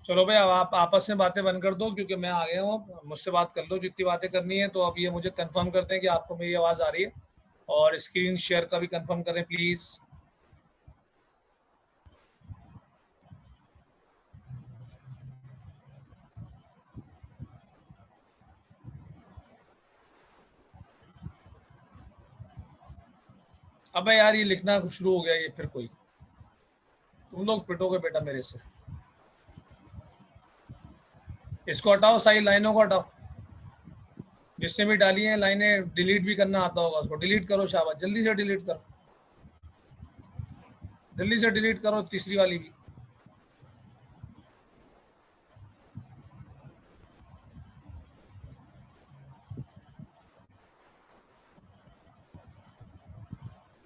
चलो भाई, अब आप आपस में बातें बंद कर दो क्योंकि मैं आ गया हूँ। मुझसे बात कर लो जितनी बातें करनी है। तो अब ये मुझे कंफर्म करते हैं कि आपको मेरी आवाज़ आ रही है, और स्क्रीन शेयर का भी कंफर्म करें प्लीज़। अबे यार, ये लिखना शुरू हो गया ये फिर कोई। तुम लोग पिटोगे बेटा मेरे से। इसको हटाओ, सारी लाइनों को हटाओ। जिसने भी डाली हैं लाइनें, डिलीट भी करना आता होगा उसको। डिलीट करो, शाबाश, जल्दी से डिलीट करो। जल्दी से डिलीट करो तीसरी वाली भी।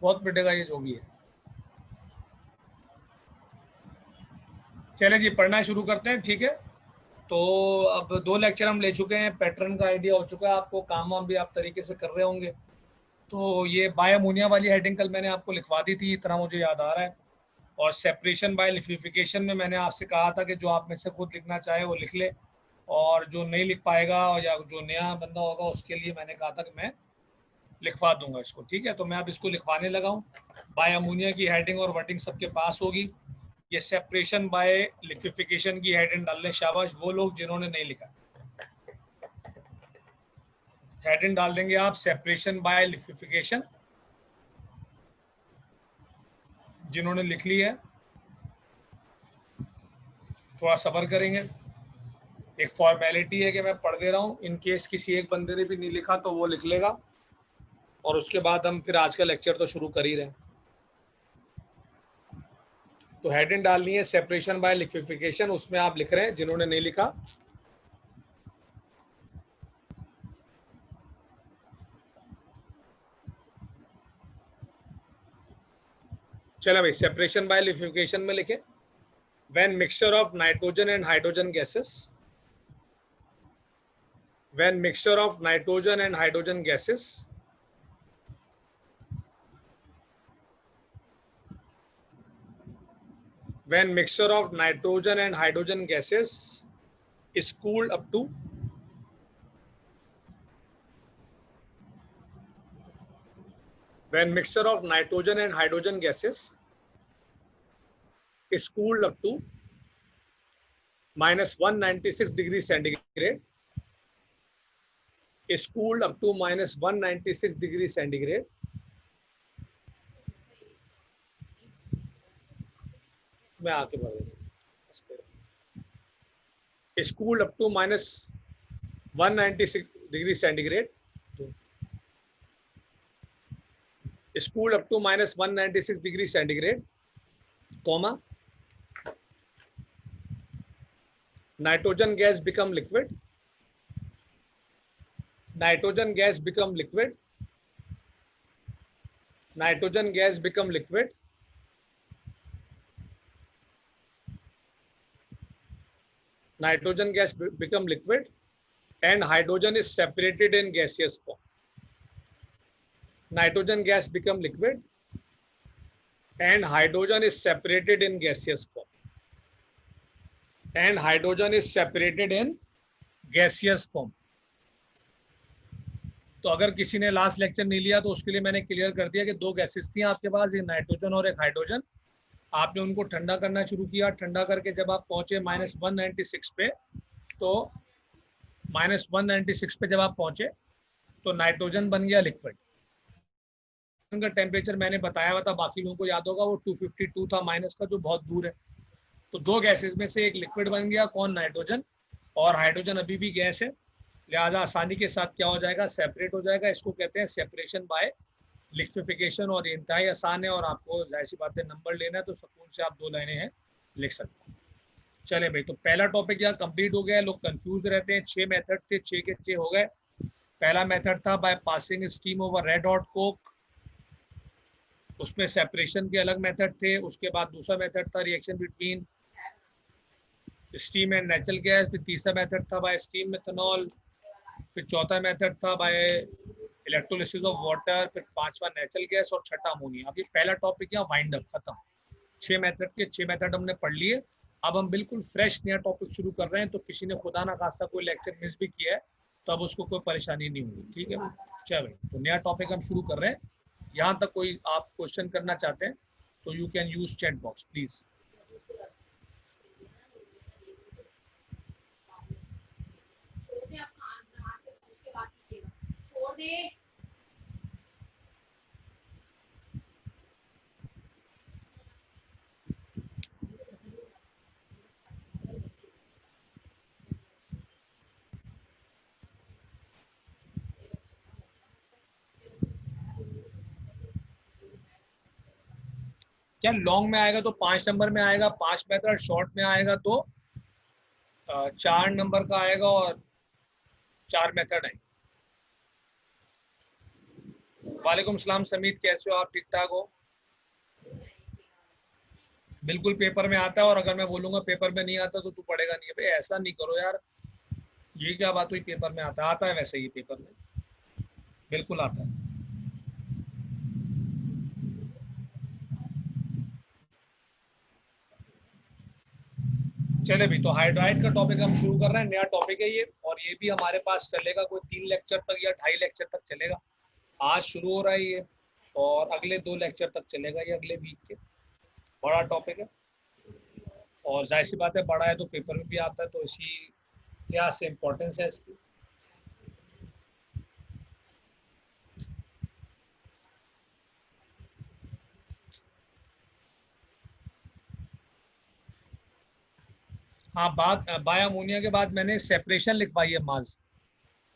बहुत पिटेगा ये जो भी है। चले जी, पढ़ना शुरू करते हैं, ठीक है। तो अब 2 लेक्चर हम ले चुके हैं, पैटर्न का आइडिया हो चुका है आपको, काम वाम भी आप तरीके से कर रहे होंगे। तो ये बाय अमोनिया वाली हेडिंग कल मैंने आपको लिखवा दी थी, इतना मुझे याद आ रहा है। और सेपरेशन बाय लिक्विफिकेशन में मैंने आपसे कहा था कि जो आप में से खुद लिखना चाहे वो लिख ले, और जो नहीं लिख पाएगा या जो नया बंदा होगा उसके लिए मैंने कहा था कि मैं लिखवा दूंगा इसको, ठीक है। तो मैं अब इसको लिखवाने लगा हूँ। बाय अमोनिया की हेडिंग और वर्डिंग सबके पास होगी। ये सेपरेशन बाय लिक्विफिकेशन की हेडिंग डाल लें, शाबाश वो लोग जिन्होंने नहीं लिखा। हेडिंग डाल देंगे आप, सेपरेशन बाय लिक्विफिकेशन। जिन्होंने लिख ली है थोड़ा सब्र करेंगे। एक फॉर्मेलिटी है कि मैं पढ़ दे रहा हूँ, इन केस किसी एक बंदे ने भी नहीं लिखा तो वो लिख लेगा, और उसके बाद हम फिर आज का लेक्चर तो शुरू कर ही रहे हैं। तो हेडिंग डालनी है सेपरेशन बाय लिक्विफिकेशन, उसमें आप लिख रहे हैं जिन्होंने नहीं लिखा। चलो भाई, सेपरेशन बाय लिक्विफिकेशन में लिखे, when mixture of nitrogen and hydrogen gases, when mixture of nitrogen and hydrogen gases when mixture of nitrogen and hydrogen gases is cooled up to when mixture of nitrogen and hydrogen gases is cooled up to minus 196 degrees centigrade, is cooled up to minus 196 degrees centigrade, मैं आके बढ़ is cooled up to minus 196 degrees centigrade, is cooled up to minus 196 degrees centigrade, comma, nitrogen gas become liquid, nitrogen gas become liquid, nitrogen gas become liquid, nitrogen gas become liquid, and hydrogen is separated in gaseous form. Nitrogen gas become liquid and hydrogen is separated in gaseous form. And hydrogen is separated in gaseous form. तो अगर किसी ने last lecture नहीं लिया तो उसके लिए मैंने क्लियर कर दिया कि 2 गैसेस थी आपके पास, एक नाइट्रोजन और एक हाइड्रोजन। आपने उनको ठंडा करना शुरू किया, ठंडा करके जब आप पहुंचे -196 पे, तो -196 पे जब आप पहुंचे तो नाइट्रोजन बन गया लिक्विड। का टेम्परेचर मैंने बताया हुआ था, बाकी लोगों को याद होगा, वो 252 था माइनस का, जो बहुत दूर है। तो 2 गैसेस में से एक लिक्विड बन गया, कौन? नाइट्रोजन। और हाइड्रोजन अभी भी गैस है, लिहाजा आसानी के साथ क्या हो जाएगा? सेपरेट हो जाएगा। इसको कहते हैं सेपरेशन बाय लिक्विफिकेशन, और इंतहाई आसान है। और आपको जाहिर सी बात है नंबर लेना है तो सुकून से आप 2 लाइनें हैं लिख सकते हैं। चले भाई, तो पहला टॉपिक यहाँ कंप्लीट हो गया। लोग कंफ्यूज रहते हैं, 6 मेथड थे, 6 के 6 हो गए। पहला मेथड था by passing steam over red hot Coke, उसमें सेपरेशन के अलग मेथड थे। उसके बाद दूसरा मेथड था reaction between steam and natural gas, फिर तीसरा मेथड था बाय स्टीम मेथनॉल, फिर चौथा मेथड था बाय इलेक्ट्रोलिसिस ऑफ वाटर, फिर पांचवा नेचुरल गैस और छठा अमोनिया। अब ये पहला टॉपिक यहाँ वाइंड अप खत्म। 6 मेथड के 6 मेथड हमने पढ़ लिए। अब हम बिल्कुल फ्रेश नया टॉपिक शुरू कर रहे हैं, तो किसी ने खुदा ना खास्ता कोई लेक्चर मिस भी किया है तो अब उसको कोई परेशानी नहीं होगी, ठीक है भाई। चलो तो नया टॉपिक हम शुरू कर रहे हैं। यहाँ तक कोई आप क्वेश्चन करना चाहते हैं तो you can use chat box please. क्या लॉन्ग में आएगा तो 5 नंबर में आएगा, 5 मेथड, शॉर्ट में आएगा तो 4 नंबर का आएगा और 4 मेथड है। वालेकुम सलाम समीत, कैसे हो आप? ठीक ठाक हो? बिल्कुल पेपर में आता है, और अगर मैं बोलूंगा पेपर में नहीं आता तो तू पढ़ेगा नहीं। भाई ऐसा नहीं करो यार, ये क्या बात हुई? पेपर में आता है, आता है वैसे ही पेपर में बिल्कुल आता है। चले भी, तो हाइड्राइड का टॉपिक हम शुरू कर रहे हैं, नया टॉपिक है ये, और ये भी हमारे पास चलेगा कोई 3 लेक्चर तक या 2.5 लेक्चर तक चलेगा। आज शुरू हो रहा है ये, और अगले 2 लेक्चर तक चलेगा ये, अगले वीक के। बड़ा टॉपिक है, और जाहिर सी बात है बड़ा है तो पेपर में भी आता है, तो इसी लिहाज से इम्पोर्टेंस है इसकी। हाँ, बात बाय अमोनिया के बाद मैंने सेपरेशन लिखवाई है मास।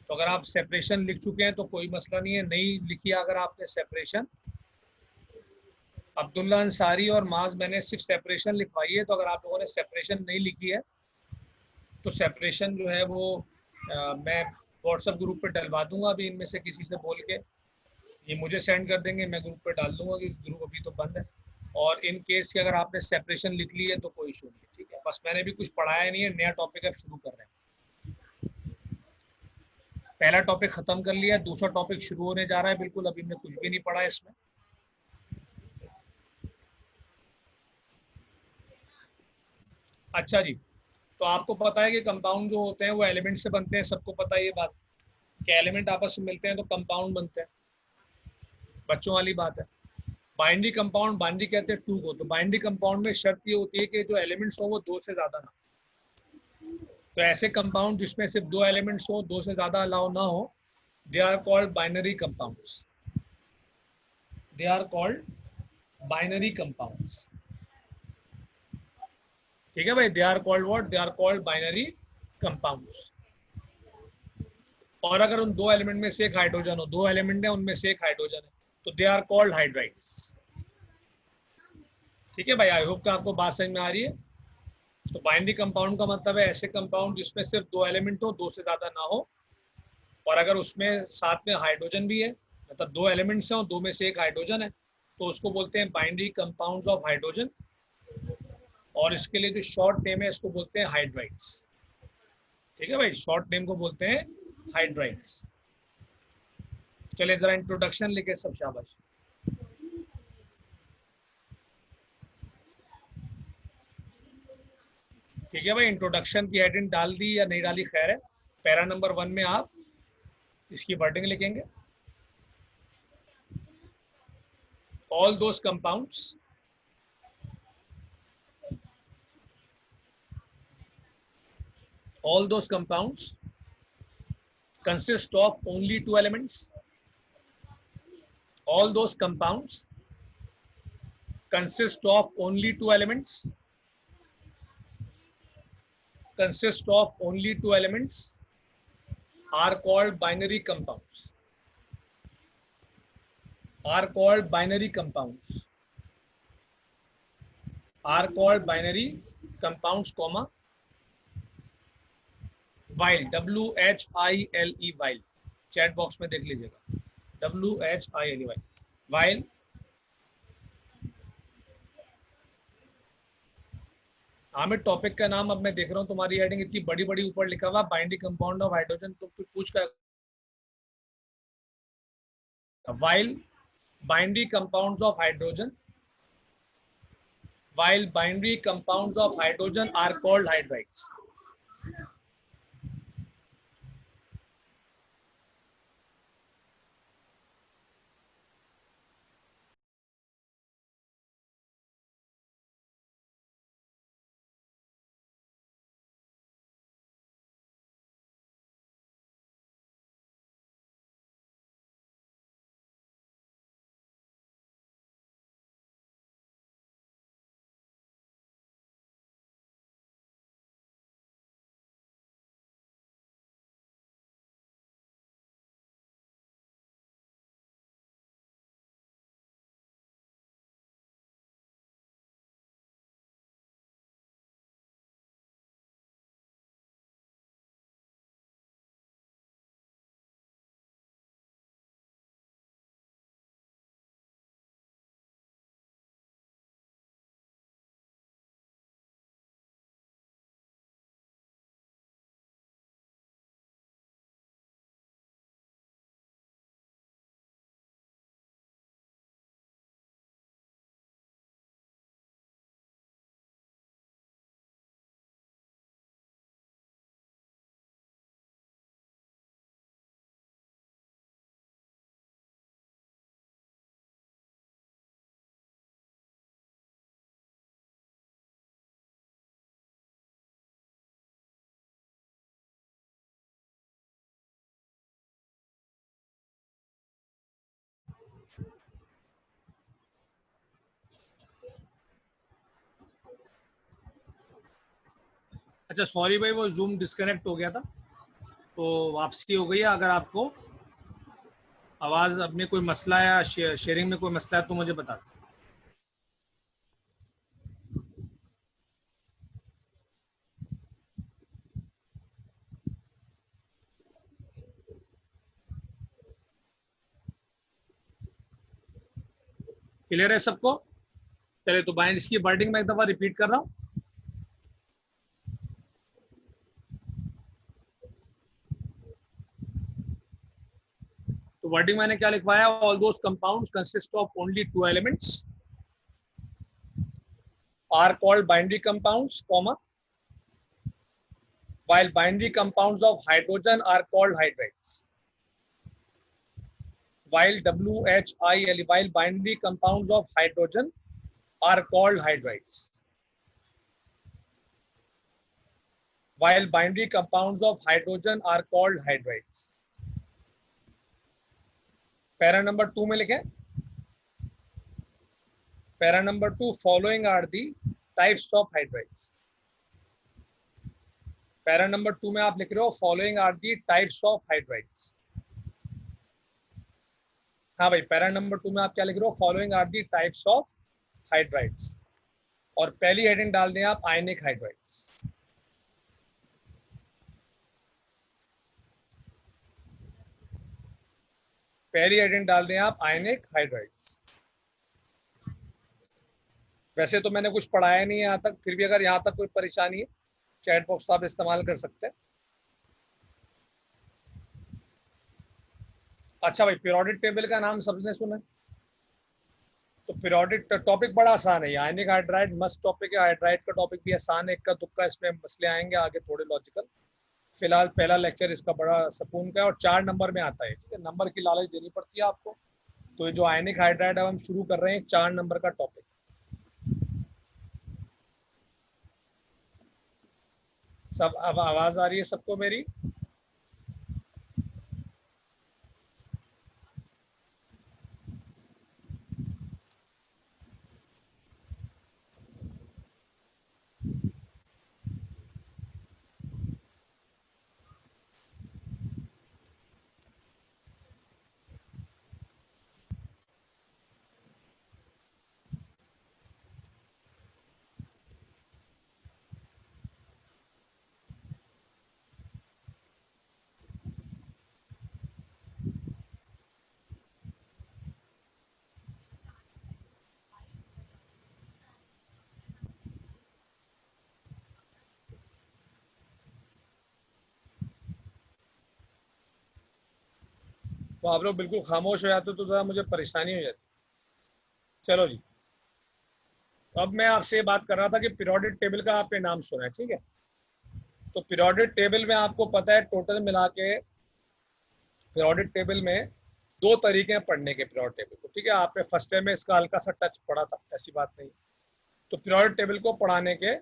तो अगर आप सेपरेशन लिख चुके हैं तो कोई मसला नहीं है, नहीं लिखी है अगर आपने सेपरेशन, अब्दुल्ला अंसारी और माज मैंने सिर्फ सेपरेशन लिखवाई है। तो अगर आप लोगों ने सेपरेशन नहीं लिखी है तो सेपरेशन जो है वो मैं व्हाट्सएप ग्रुप पे डलवा दूंगा अभी, इनमें से किसी से बोल के ये मुझे सेंड कर देंगे, मैं ग्रुप पे डाल दूंगा कि ग्रुप अभी तो बंद है। और इन केस कि अगर आपने सेपरेशन लिख ली है तो कोई इशू नहीं है, ठीक है। बस मैंने भी कुछ पढ़ाया नहीं है, नया टॉपिक अब शुरू कर रहे हैं। पहला टॉपिक खत्म कर लिया, दूसरा टॉपिक शुरू होने जा रहा है, बिल्कुल अभी मैं कुछ भी नहीं पढ़ा इसमें। अच्छा जी, तो आपको पता है कि कंपाउंड जो होते हैं वो एलिमेंट से बनते हैं, सबको पता है ये बात, कि एलिमेंट आपस में मिलते हैं तो कंपाउंड बनते हैं, बच्चों वाली बात है। बाइनरी कंपाउंड, बाइनरी कहते हैं टू को, तो बाइनरी कंपाउंड में शर्त ये होती है कि जो एलिमेंट्स हो वो 2 से ज़्यादा ना। तो ऐसे कंपाउंड जिसमें सिर्फ 2 एलिमेंट्स हो, 2 से ज़्यादा अलाउ ना हो, they are called binary compounds. They are called binary compounds, ठीक है भाई। They are called what? They are called binary compounds. और अगर उन 2 एलिमेंट में से एक हाइड्रोजन हो, 2 एलिमेंट है उनमें से एक हाइड्रोजन है, तो दे आर कॉल्ड हाइड्राइड्स, ठीक है भाई। आई होप कि आपको बात समझ में आ रही है। तो बाइनरी कंपाउंड का मतलब है ऐसे कंपाउंड जिसमें सिर्फ 2 एलिमेंट हो, 2 से ज़्यादा ना हो, और अगर उसमें साथ में हाइड्रोजन भी है, मतलब 2 एलिमेंट्स हैं और 2 में से एक हाइड्रोजन है, तो उसको बोलते हैं बाइनरी कंपाउंड्स ऑफ हाइड्रोजन। और इसके लिए जो शॉर्ट नेम है इसको बोलते हैं हाइड्राइड्स, ठीक है भाई। शॉर्ट नेम को बोलते हैं हाइड्राइड्स। चलिए जरा इंट्रोडक्शन लिखे सब, शाबाश। ठीक है भाई, इंट्रोडक्शन की हेडिंग डाल दी या नहीं डाली, खैर है। पैरा नंबर 1 में आप इसकी वर्डिंग लिखेंगे, all those compounds, all those compounds consist of only 2 elements. All those compounds consist of only 2 elements. Consist of only 2 elements are called binary compounds. Are called binary compounds. Are called binary compounds, comma while, WHILE, while, chat box में देख लीजिएगा, WHILE, while Hamid, topic का नाम अब मैं देख रहा हूँ तुम्हारी हेडिंग इतनी बड़ी बड़ी ऊपर लिखा हुआ बाइंडिंग कंपाउंड ऑफ हाइड्रोजन, तो फिर पूछ कर while binding compounds of hydrogen while binary compounds of hydrogen are called hydrides. अच्छा सॉरी भाई, वो जूम डिस्कनेक्ट हो गया था, तो वापसी हो गई है। अगर आपको आवाज में कोई मसला या शेयरिंग में कोई मसला है तो मुझे बता दो। क्लियर है सबको? चलिए, तो बाइंड इसकी वर्डिंग मैं एक दफा रिपीट कर रहा हूँ। तो वर्डिंग मैंने क्या लिखवाया? All those compounds consist of only two elements are called binary compounds, comma, while binary compounds of hydrogen are called hydrides. While while binary compounds of hydrogen are called hydrides. While binary compounds of hydrogen are called hydrides. Para number 2 में लिखें, para number 2, following are the types of hydrides. Para number 2 में आप लिख रहे हो following are the types of hydrides. हाँ भाई, para number 2 में आप क्या लिख रहे हो? Following are the types of hydrides. और पहली हेडिंग डाल दें आप आयनिक हाइड्राइड्स। पहली हेडिंग डाल दें आप आयनिक हाइड्राइड्स। वैसे तो मैंने कुछ पढ़ाया नहीं है यहाँ तक, फिर भी अगर यहाँ तक कोई परेशानी है चैट बॉक्स आप इस्तेमाल कर सकते हैं। अच्छा भाई, पीरियोडिक टेबल का नाम सबने सुना है? तो पीरियोडिक टॉपिक बड़ा आसान है। आयनिक हाइड्राइड मस्त टॉपिक है, हाइड्राइड का टॉपिक भी आसान है, इक्का दुक्का इसमें मसले आएंगे आगे थोड़े लॉजिकल। फिलहाल पहला लेक्चर इसका बड़ा सुकून का है और 4 नंबर में आता है। ठीक है, नंबर की लालच देनी पड़ती है आपको। तो ये जो आयनिक हाइड्राइड अब हम शुरू कर रहे हैं 4 नंबर का टॉपिक। सब अब आवाज आ रही है सबको मेरी? तो आप लोग बिल्कुल खामोश हो जाते तो जरा मुझे परेशानी हो जाती। चलो जी, अब मैं आपसे ये बात कर रहा था कि पीरियोडिक टेबल का आपने नाम सुना है, ठीक है। तो पीरियोडिक टेबल में आपको पता है टोटल मिला के पीरियोडिक टेबल में दो तरीके हैं पढ़ने के पीरियोडिक टेबल को, ठीक है। आपने फर्स्ट टाइम में इसका हल्का सा टच पढ़ा था, ऐसी बात नहीं। तो पीरियोडिक टेबल को पढ़ाने के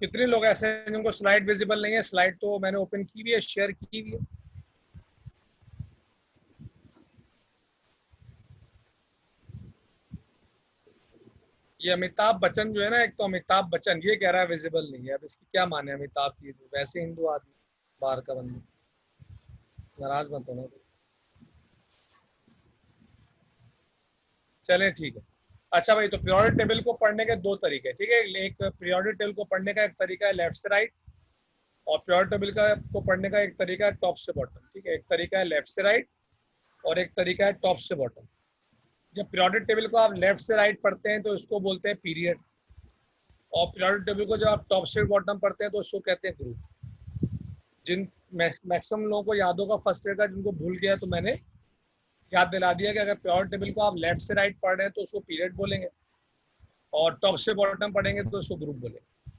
कितने लोग ऐसे हैं जिनको स्लाइड विजिबल नहीं है? स्लाइड तो मैंने ओपन की हुई है, शेयर की हुई है। ये अमिताभ बच्चन जो है ना, एक तो अमिताभ बच्चन ये कह रहा है विजिबल नहीं है। अब इसकी क्या माने अमिताभ की? वैसे हिंदू आदमी, बाहर का बंदा, नाराज मत होना। चलें ठीक है। अच्छा भाई, तो पीरियोडिक टेबल को पढ़ने के दो तरीके, ठीक है। एक पीरियोडिक टेबल को पढ़ने का एक तरीका है लेफ्ट से राइट, और पीरियोडिक टेबल का को पढ़ने का एक तरीका है टॉप से बॉटम, ठीक है। एक तरीका है लेफ्ट से राइट और एक तरीका है टॉप से बॉटम। जब पीरियोडिक टेबल को आप लेफ्ट से राइट पढ़ते हैं तो इसको बोलते हैं पीरियड, और पीरियोडिक टेबल को जब आप टॉप से बॉटम पढ़ते हैं तो उसको कहते हैं ग्रुप। जिन मैक्सिमम लोगों को याद होगा फर्स्ट ईयर का, जिनको भूल गया तो मैंने याद दिला दिया कि अगर पीरियोडिक टेबल को आप लेफ्ट से राइट पढ़ रहे हैं तो उसको पीरियड बोलेंगे, और टॉप से बॉटम पढ़ेंगे तो उसको ग्रुप बोलेंगे।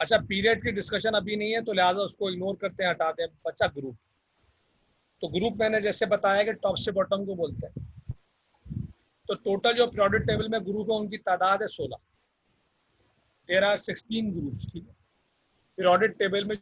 अच्छा, पीरियड की डिस्कशन अभी नहीं है तो लिहाजा उसको इग्नोर करते हैं, हटाते हैं। बच्चा ग्रुप। तो ग्रुप मैंने जैसे बताया कि टॉप से बॉटम को बोलते हैं। तो टोटल जो पीरियोडिक टेबल में ग्रुप है उनकी तादाद है 16। देयर आर 16 ग्रुप्स, ठीक है। पीरियोडिक टेबल में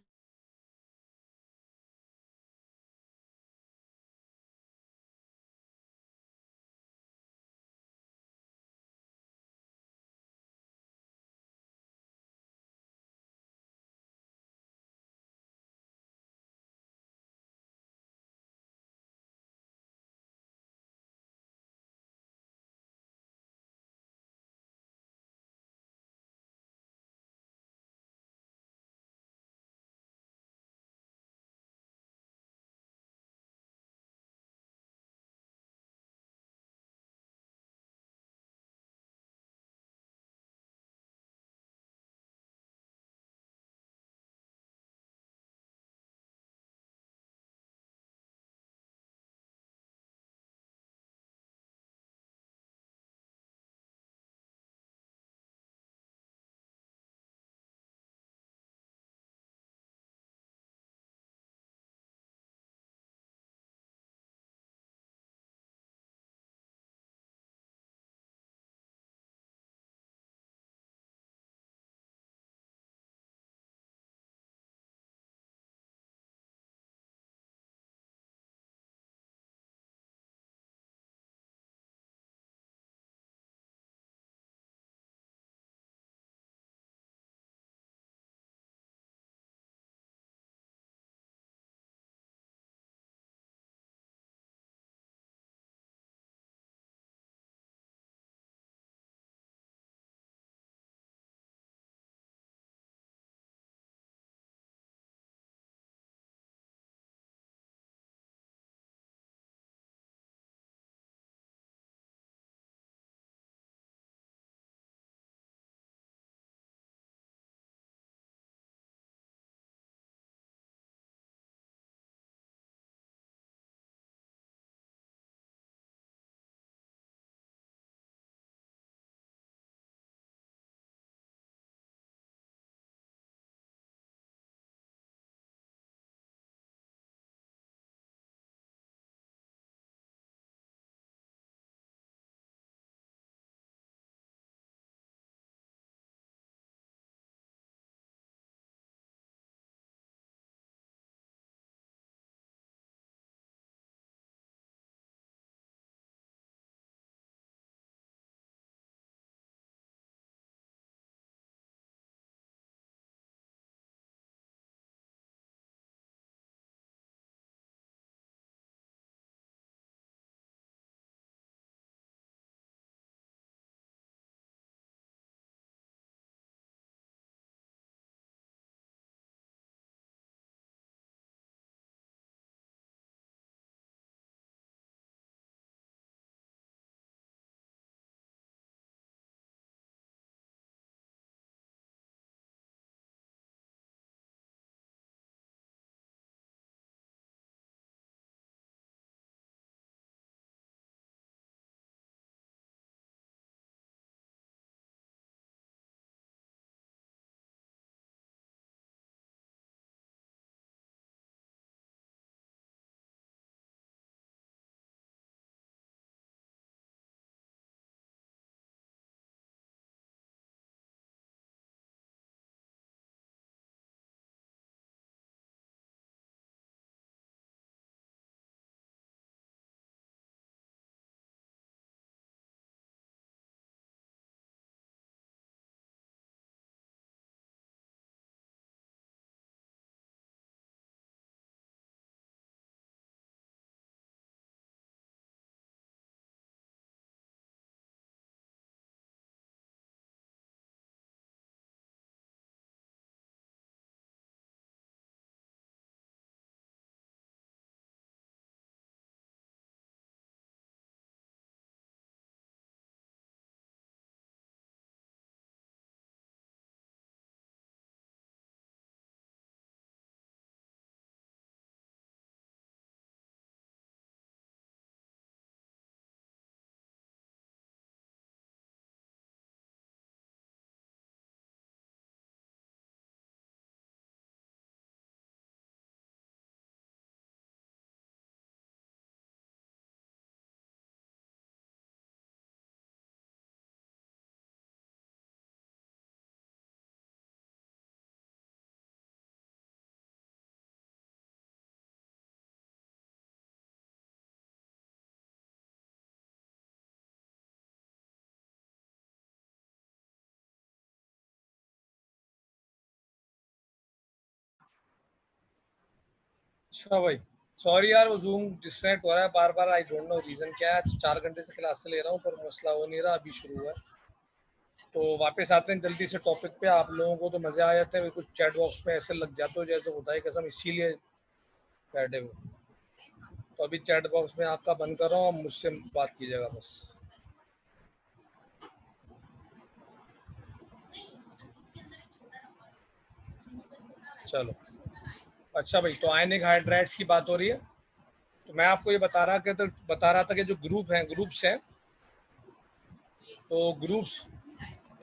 अच्छा भाई, सॉरी यार वो जूम डिस्कनेक्ट हो रहा है बार बार, आई डोंट नो रीजन क्या है। 4 घंटे से क्लास से ले रहा हूँ पर मसला हो नहीं रहा, अभी शुरू हुआ है। तो वापस आते हैं जल्दी से टॉपिक पे। आप लोगों को तो मजे आ जाते हैं, कुछ चैट बॉक्स में ऐसे लग जाते हो जैसे होता है कसम, इसीलिए बैठे हो। तो अभी चैट बॉक्स में आपका बंद कर रहा हूँ, मुझसे बात कीजिएगा बस। चलो अच्छा भाई, तो आयनिक हाइड्राइड्स की बात हो रही है। तो मैं आपको ये बता रहा था कि जो ग्रुप्स हैं, तो ग्रुप्स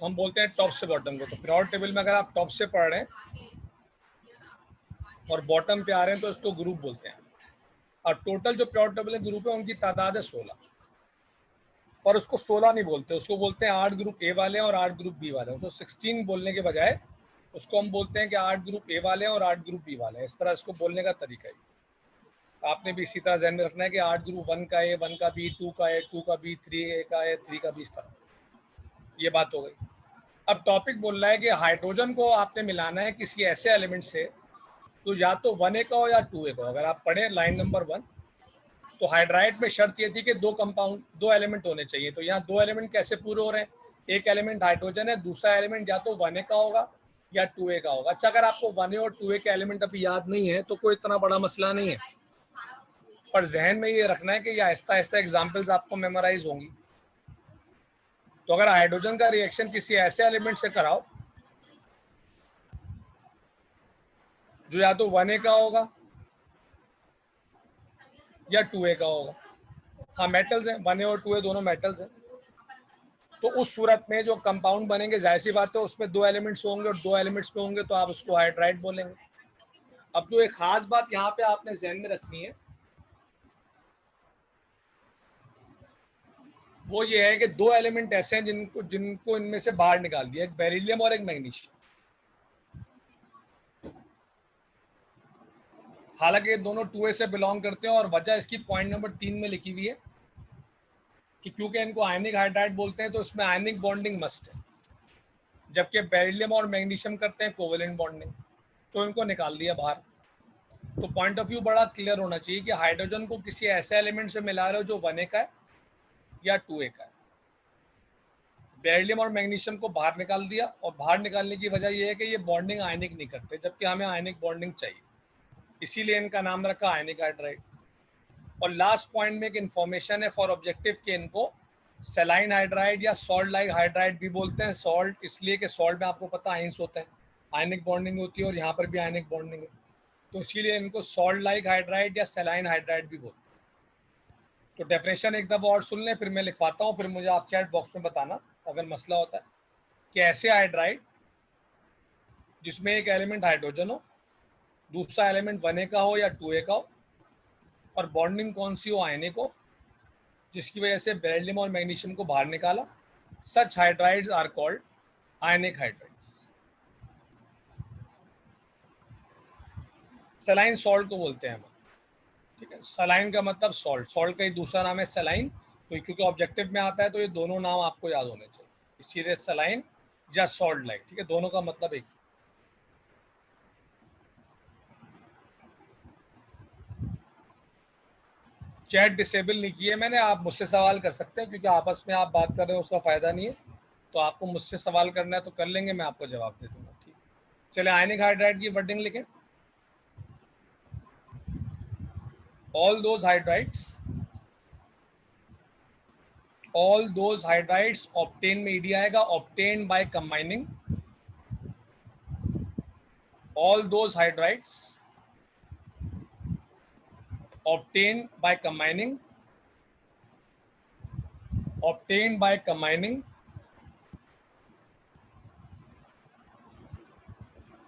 हम बोलते हैं टॉप से बॉटम को। तो पीरियोडिक टेबल में अगर आप टॉप से पढ़ रहे हैं और बॉटम पे आ रहे हैं तो इसको ग्रुप बोलते हैं। और टोटल जो पीरियोडिक टेबल ग्रुप है उनकी तादाद है 16। और उसको 16 नहीं बोलते, उसको बोलते हैं 8 ग्रुप ए वाले हैं और 8 ग्रुप बी वाले हैं। उसको 16 बोलने के बजाय उसको हम बोलते हैं कि 8 ग्रुप ए वाले हैं और 8 ग्रुप बी वाले हैं। इस तरह इसको बोलने का तरीका है। आपने भी इसी तरह ध्यान में रखना है कि 8 ग्रुप 1 का ए, 1 का बी, 2 का ए, 2 का बी, 3 ए का ए, 3 का बी, इस तरह। ये बात हो गई। अब टॉपिक बोल रहा है कि हाइड्रोजन को आपने मिलाना है किसी ऐसे एलिमेंट से, तो या तो 1A का हो या 2A का हो। अगर आप पढ़े लाइन नंबर 1, तो हाइड्राइड में शर्त ये थी कि दो एलिमेंट होने चाहिए। तो यहाँ 2 एलिमेंट कैसे पूरे हो रहे हैं? एक एलिमेंट हाइड्रोजन है, दूसरा एलिमेंट या तो 1A का होगा या 2A का होगा। अच्छा, अगर आपको 1A और 2A के एलिमेंट अभी याद नहीं है तो कोई इतना बड़ा मसला नहीं है, पर जहन में ये रखना है कि ये आहिस्ता आहिस्ता एग्जाम्पल्स आपको मेमोराइज होंगी। तो अगर हाइड्रोजन का रिएक्शन किसी ऐसे एलिमेंट से कराओ जो या तो 1A का होगा या 2A का होगा। हाँ, मेटल्स हैं, 1A और 2A दोनों मेटल्स हैं। तो उस सूरत में जो कंपाउंड बनेंगे, जाहिर सी बात है उसमें 2 एलिमेंट्स होंगे और 2 एलिमेंट्स में होंगे तो आप उसको हाइड्राइड बोलेंगे। अब जो एक खास बात यहाँ पे आपने ध्यान में रखनी है वो ये है कि 2 एलिमेंट ऐसे हैं जिनको जिनको इनमें से बाहर निकाल दिया, एक बेरिलियम और एक मैग्नीशियम। हालांकि ये दोनों 2A से बिलोंग करते हैं और वजह इसकी पॉइंट नंबर 3 में लिखी हुई है कि क्योंकि इनको आयनिक हाइड्राइड बोलते हैं तो इसमें आयनिक बॉन्डिंग मस्ट है, जबकि बेरिलियम और मैग्नीशियम करते हैं कोवेलेंट बॉन्डिंग। तो इनको निकाल दिया बाहर। तो पॉइंट ऑफ व्यू बड़ा क्लियर होना चाहिए कि हाइड्रोजन को किसी ऐसे एलिमेंट से मिला रहे हो जो 1A का है या 2A का है। बेरिलियम और मैग्नीशियम को बाहर निकाल दिया, और बाहर निकालने की वजह यह है कि ये बॉन्डिंग आयनिक नहीं करते, जबकि हमें आयनिक बॉन्डिंग चाहिए, इसीलिए इनका नाम रखा आयनिक हाइड्राइड। और लास्ट पॉइंट में एक इन्फॉर्मेशन है फॉर ऑब्जेक्टिव के इनको सेलाइन हाइड्राइड या सॉल्ट लाइक हाइड्राइड भी बोलते हैं। सॉल्ट इसलिए कि सॉल्ट में आपको पता आयंस होते हैं, आयनिक बॉन्डिंग होती है, और यहाँ पर भी आयनिक बॉन्डिंग है, तो इसीलिए इनको सॉल्ट लाइक हाइड्राइड या सेलाइन हाइड्राइड भी बोलते हैं। तो डेफिनेशन एक दफ़ा और सुन लें, फिर मैं लिखवाता हूँ, फिर मुझे आप चैट बॉक्स में बताना अगर मसला होता है कि ऐसे हाइड्राइड जिसमें एक एलिमेंट हाइड्रोजन हो, दूसरा एलिमेंट 1A का हो या 2A का हो, और बॉन्डिंग कौन सी हो? आयनिक हो, जिसकी वजह से बेरिलियम और मैग्नीशियम को बाहर निकाला। Such hydrides are called ionic hydrides. Saline salt को बोलते हैं हम, ठीक है। सलाइन का मतलब सॉल्ट, सॉल्ट का ही दूसरा नाम है सलाइन। तो क्योंकि ऑब्जेक्टिव में आता है तो ये दोनों नाम आपको याद होने चाहिए, इसीलिए सलाइन या सॉल्ट लाइक, ठीक है, दोनों का मतलब एक ही। चैट डिसेबल नहीं किया मैंने, आप मुझसे सवाल कर सकते हैं, क्योंकि आपस में आप बात कर रहे हो उसका फायदा नहीं है। तो आपको मुझसे सवाल करना है तो कर लेंगे, मैं आपको जवाब दे दूंगा, ठीक। चले आयनिक हाइड्राइड की वर्डिंग लिखें। all those hydrides all those hydrides obtain में ed आएगा, obtained by combining all those hydrides obtained by combining obtained by combining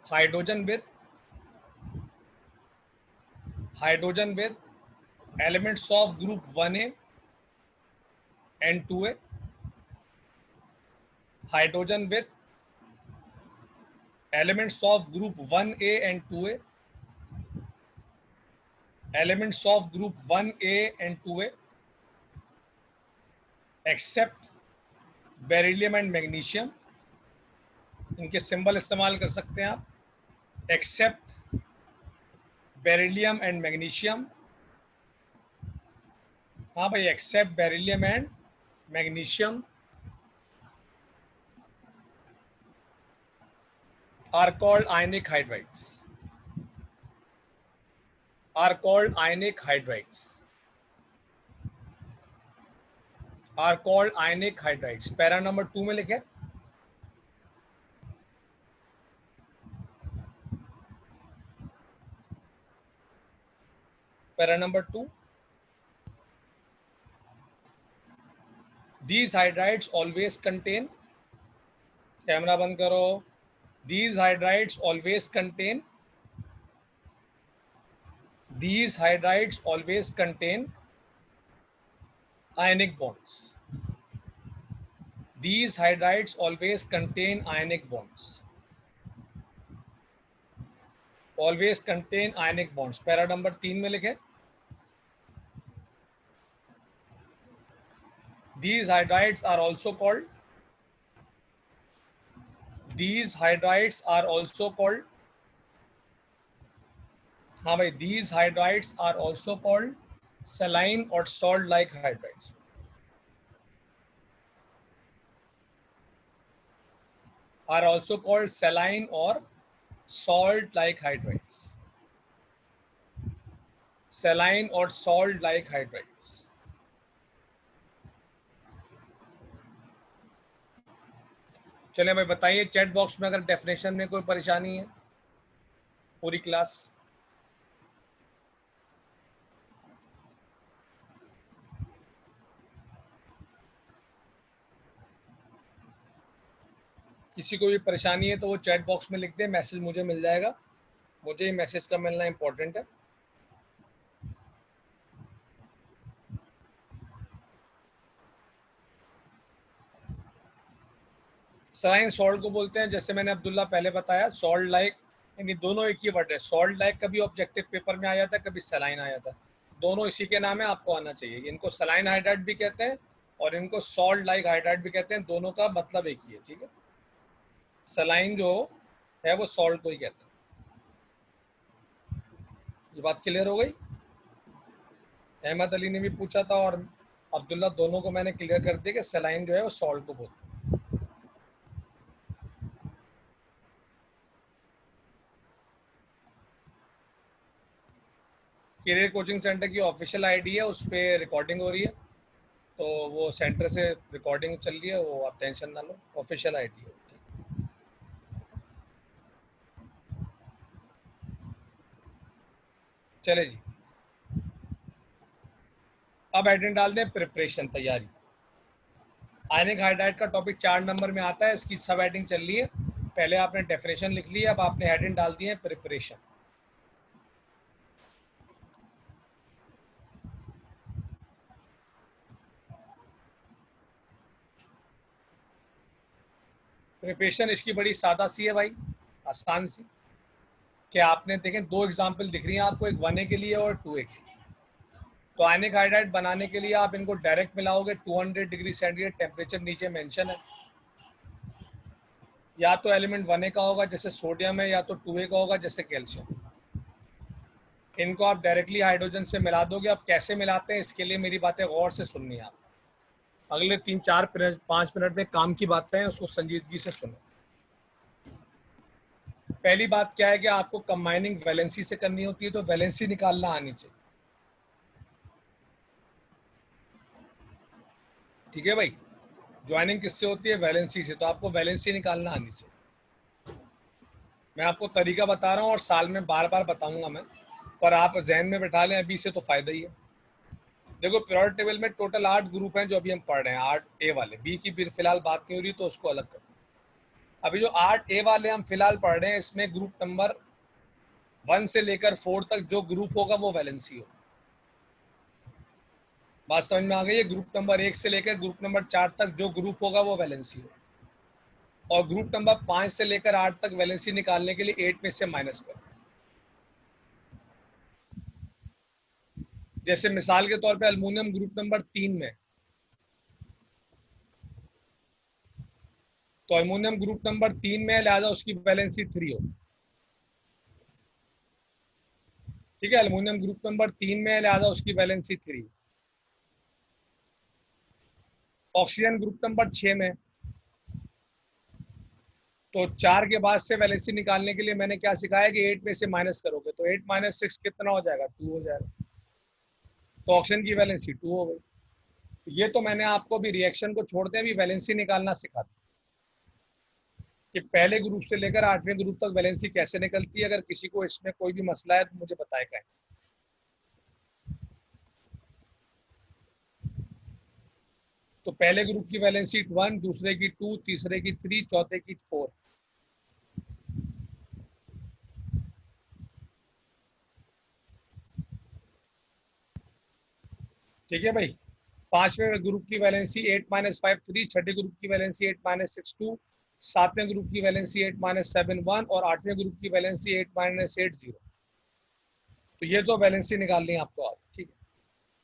hydrogen with elements of group 1A and 2A, hydrogen with elements of group 1A and 2A, elements of group 1A and 2A except beryllium and magnesium. इनके symbol इस्तेमाल कर सकते हैं आप, accept beryllium and magnesium, हाँ भाई, except beryllium and magnesium are called ionic hydrides, are called ionic hydrides, are called ionic hydrides. Para number 2 में लिखे, para number 2, these hydrides always contain, camera बंद करो, these hydrides always contain, these hydrides always contain ionic bonds, these hydrides always contain ionic bonds, always contain ionic bonds. Para number 3 में लिखे, these hydrides are also called, these hydrides are also called, हाँ भाई, these hydrides are also called saline or salt like hydrides, are also called saline or salt like hydrides, saline or salt like hydrides. चलिए भाई बताइए chat box में अगर definition में कोई परेशानी है पूरी क्लास। किसी को भी परेशानी है तो वो चैट बॉक्स में लिख दे, मैसेज मुझे मिल जाएगा, मुझे ही मैसेज का मिलना इंपॉर्टेंट है। सलाइन सॉल्ट को बोलते हैं, जैसे मैंने अब्दुल्ला पहले बताया, सॉल्ट लाइक, यानी दोनों एक ही वर्ड है। सॉल्ट लाइक कभी ऑब्जेक्टिव पेपर में आ जाता है, कभी सलाइन आ जाता है, दोनों इसी के नाम है, आपको आना चाहिए। इनको सलाइन हाइड्राइड भी कहते हैं और इनको सॉल्ट लाइक हाइड्राइड भी कहते हैं, दोनों का मतलब एक ही है, ठीक है। सलाइन जो है वो सॉल्ट को ही कहते हैं। ये बात क्लियर हो गई? अहमद अली ने भी पूछा था और अब्दुल्ला, दोनों को मैंने क्लियर कर दिया कि सलाइन जो है वो सॉल्ट को बोलते हैं। करियर कोचिंग सेंटर की ऑफिशियल आईडी है, उस पर रिकॉर्डिंग हो रही है, तो वो सेंटर से रिकॉर्डिंग चल रही है, वो आप टेंशन ना लो, ऑफिशियल आईडी है। चले जी, अब हेडिंग डाल दें प्रिपरेशन, तैयारी। आयनिक हाइड्राइड का टॉपिक 4 नंबर में आता है, इसकी सब हेडिंग चल रही है। पहले आपने डेफिनेशन लिख ली है, अब आपने हेडिंग डाल दी है प्रिपरेशन। प्रिपरेशन इसकी बड़ी सादा सी है भाई, आसान सी। कि आपने देखें 2 एग्जाम्पल दिख रही हैं आपको, एक 1A के लिए और 2A के लिए। तो आयनिक हाइड्राइड बनाने के लिए आप इनको डायरेक्ट मिलाओगे, 200 डिग्री सेंटीग्रेड टेम्परेचर नीचे मेंशन है। या तो एलिमेंट 1A का होगा जैसे सोडियम है, या तो 2A का होगा जैसे कैल्शियम। इनको आप डायरेक्टली हाइड्रोजन से मिला दोगे। अब कैसे मिलाते हैं, इसके लिए मेरी बातें गौर से सुननी है आप। अगले 3-4-5 मिनट में काम की बातें हैं, उसको संजीदगी से सुनो। पहली बात क्या है कि आपको कंबाइनिंग वैलेंसी से करनी होती है, तो वैलेंसी निकालना आनी चाहिए, ठीक है भाई। ज्वाइनिंग किससे होती है? वैलेंसी से, तो आपको वैलेंसी निकालना आनी चाहिए। मैं आपको तरीका बता रहा हूँ और साल में बार बार बताऊंगा मैं, पर आप जहन में बैठा लें अभी से, तो फायदा ही है। देखो पीरियोडिक टेबल में टोटल 8 ग्रुप हैं जो अभी हम पढ़ रहे हैं, 8A वाले। बी की फिलहाल बात नहीं हो रही, तो उसको अलग कर। अभी जो 8A वाले हम फिलहाल पढ़ रहे हैं, इसमें ग्रुप नंबर 1 से लेकर 4 तक जो ग्रुप होगा वो वैलेंसी होगा। बात समझ में आ गई है? ग्रुप नंबर 1 से लेकर ग्रुप नंबर 4 तक जो ग्रुप होगा वो वैलेंसी होगा। और ग्रुप नंबर 5 से लेकर 8 तक वैलेंसी निकालने के लिए 8 में से माइनस करो। जैसे मिसाल के तौर पे अल्मोनियम ग्रुप नंबर 3 में, तो अल्मोनियम ग्रुप नंबर 3 में, लिहाजा उसकी वैलेंसी 3 हो। ठीक है। एल्युमिनियम ग्रुप नंबर 3 में है, लिहाजा उसकी वैलेंसी 3। ऑक्सीजन ग्रुप नंबर 6 में, तो 4 के बाद से वैलेंसी निकालने के लिए मैंने क्या सिखाया कि 8 में से माइनस करोगे तो 8 माइनस 6 कितना हो जाएगा, 2 हो जाएगा। तो ऑक्सीजन की वैलेंसी 2 हो गई। तो ये तो मैंने आपको भी रिएक्शन को छोड़ते हैं भी वैलेंसी निकालना सिखाता कि पहले ग्रुप से लेकर 8वें ग्रुप तक वैलेंसी कैसे निकलती है। अगर किसी को इसमें कोई भी मसला है तो मुझे बताएगा। तो पहले ग्रुप की वैलेंसी 1, दूसरे की 2, तीसरे की 3, चौथे की 4। ठीक है भाई। 5वें ग्रुप की वैलेंसी 8-5 3, छठे ग्रुप की वैलेंसी 8-6 2, 7वें ग्रुप की वैलेंसी 8-7 1 और 8वें ग्रुप की वैलेंसी 8-8 0। तो ये जो वैलेंसी निकालनी है आपको आज, ठीक है।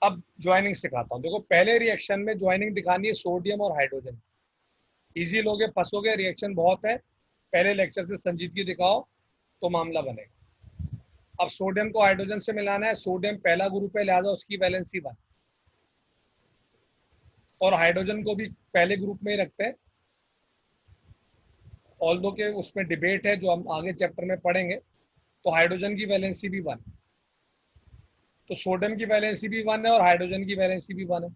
अब ज्वाइनिंग सिखाता हूँ। देखो पहले रिएक्शन में ज्वाइनिंग दिखानी है सोडियम और हाइड्रोजन। इजी लोगे, फंसोगे, रिएक्शन बहुत है। पहले लेक्चर से संजीदगी दिखाओ तो मामला बनेगा। अब सोडियम को हाइड्रोजन से मिलाना है। सोडियम पहला ग्रुप है, लिहाजा उसकी वैलेंसी 1, और हाइड्रोजन को भी पहले ग्रुप में ही रखते हैं। ऑल्दो के उसमें डिबेट है जो हम आगे चैप्टर में पढ़ेंगे। तो हाइड्रोजन की वैलेंसी भी 1, तो सोडियम की वैलेंसी भी 1 है और हाइड्रोजन की वैलेंसी भी 1 है।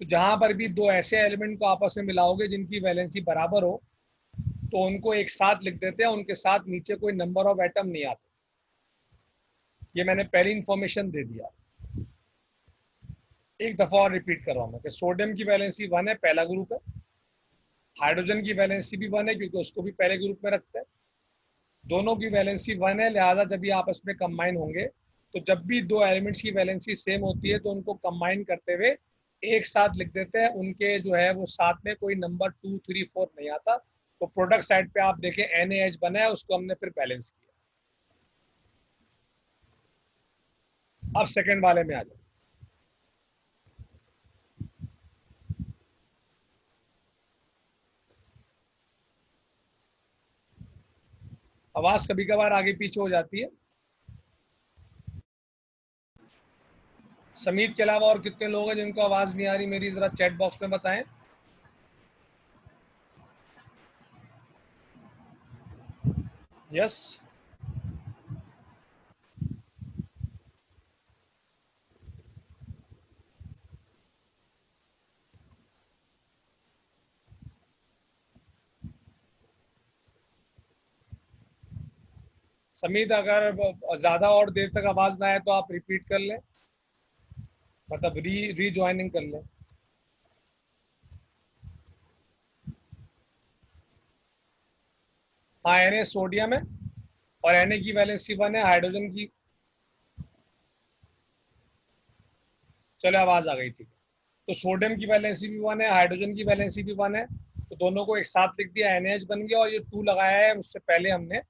तो जहां पर भी दो ऐसे एलिमेंट को आपस में मिलाओगे जिनकी वैलेंसी बराबर हो तो उनको एक साथ लिख देते हैं, उनके साथ नीचे कोई नंबर ऑफ एटम नहीं आते। ये मैंने पहली इंफॉर्मेशन दे दिया। एक दफा और रिपीट कर रहा हूँ मैं कि सोडियम की वैलेंसी 1 है, पहला ग्रुप है। हाइड्रोजन की वैलेंसी भी 1 है क्योंकि उसको भी पहले ग्रुप में रखते हैं। दोनों की वैलेंसी 1 है, लिहाजा जब ये आपस में कंबाइन होंगे तो जब भी दो एलिमेंट्स की वैलेंसी सेम होती है तो उनको कंबाइन करते हुए एक साथ लिख देते हैं। उनके जो है वो साथ में कोई नंबर 2 3 4 नहीं आता। तो प्रोडक्ट साइड पे आप देखें NaH बना है, उसको हमने फिर बैलेंस किया। अब सेकंड वाले में आ जाओ। आवाज कभी कभार आगे पीछे हो जाती है। समीर के अलावा और कितने लोग हैं जिनको आवाज नहीं आ रही मेरी, जरा चैट बॉक्स में बताएं। यस। समीर अगर ज्यादा और देर तक आवाज ना आए तो आप रिपीट कर लें, मतलब रीज्वाइनिंग कर लें। हाँ, Na सोडियम है और Na की वैलेंसी 1 है, हाइड्रोजन की। चलो आवाज आ गई, ठीक है। तो सोडियम की वैलेंसी भी 1 है, हाइड्रोजन की वैलेंसी भी 1 है। तो दोनों को एक साथ लिख दिया, NaH बन गया। और ये 2 लगाया है उससे पहले हमने,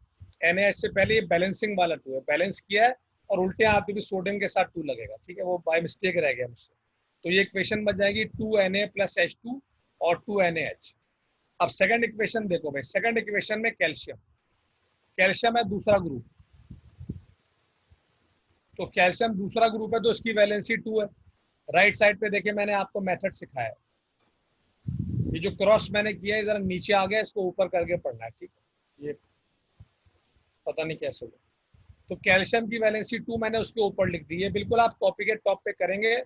NaH से पहले ये बैलेंसिंग वाला 2 है, बैलेंस किया है। और उल्टे हाथ में भी सोडियम के साथ 2 लगेगा, ठीक है, वो बाय मिस्टेक रह गया मुझसे। तो ये इक्वेशन बन जाएगी 2Na + H2 और 2NaH। अब सेकंड इक्वेशन देखो भाई, सेकंड इक्वेशन में कैल्शियम, कैल्शियम है दूसरा ग्रुप। तो कैल्शियम दूसरा ग्रुप है तो इसकी वैलेंसी 2 है। राइट साइड पे देखिए मैंने आपको मेथड सिखाया है। ये जो क्रॉस मैंने किया है जरा नीचे आ गया, इसको ऊपर करके पढ़ना है, ठीक है। ये पता नहीं कैसे हुआ। तो कैल्शियम की वैलेंसी 2 मैंने उसके ऊपर लिख दी है, बिल्कुल आप कॉपी के टॉप पे करेंगे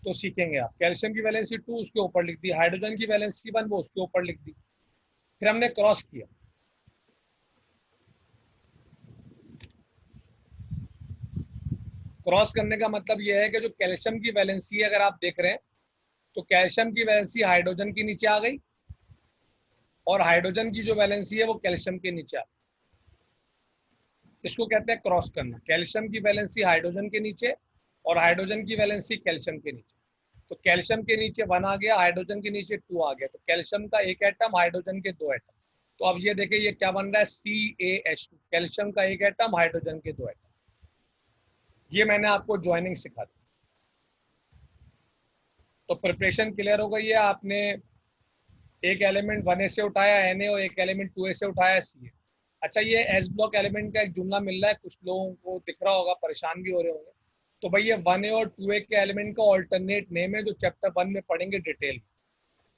तो सीखेंगे आप। कैल्शियम की वैलेंसी 2 उसके ऊपर लिख दी, हाइड्रोजन की वैलेंसी 1 वो उसके ऊपर लिख दी। फिर हमने क्रॉस किया। क्रॉस करने का मतलब यह है कि जो कैल्शियम की वैलेंसी है अगर आप देख रहे हैं तो कैल्शियम की वैलेंसी हाइड्रोजन के नीचे आ गई और हाइड्रोजन की जो वैलेंसी है वो कैल्शियम के नीचे आ गई। इसको कहते हैं क्रॉस करना। कैल्शियम की वैलेंसी हाइड्रोजन के नीचे और हाइड्रोजन की वैलेंसी कैल्शियम के नीचे। तो कैल्शियम के नीचे 1 आ गया, हाइड्रोजन के नीचे 2 आ गया। तो कैल्शियम का एक एटम, हाइड्रोजन के 2 एटम। तो अब ये देखिए ये क्या बन रहा है, CaH2। कैल्शियम का एक एटम, हाइड्रोजन के 2 एटम। ये मैंने आपको ज्वाइनिंग सिखा दी। तो प्रिपरेशन क्लियर हो गई है। आपने एक एलिमेंट 1A से उठाया Na और एक एलिमेंट 2A से उठाया Ca। अच्छा, ये एस ब्लॉक एलिमेंट का एक जुमला मिल रहा है, कुछ लोगों को दिख रहा होगा, परेशान भी हो रहे होंगे। तो भाई ये 1A और 2A के एलिमेंट का ऑल्टरनेट नेम है, जो चैप्टर 1 में पढ़ेंगे डिटेल।